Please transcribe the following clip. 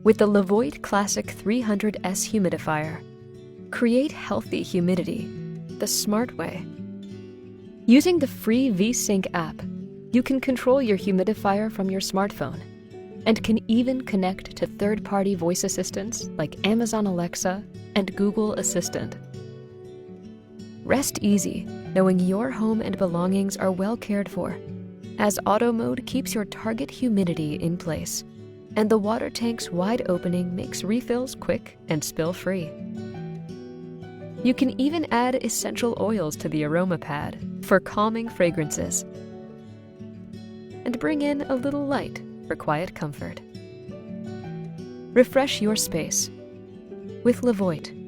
With the Levoit Classic 300S Humidifier, create healthy humidity the smart way. Using the free VSync app, you can control your humidifier from your smartphone and can even connect to third-party voice assistants like Amazon Alexa and Google Assistant. Rest easy knowing your home and belongings are well cared for, as auto mode keeps your target humidity in place, and the water tank's wide opening makes refills quick and spill-free. You can even add essential oils to the aroma pad for calming fragrances, and bring in a little light for quiet comfort. Refresh your space with Levoit.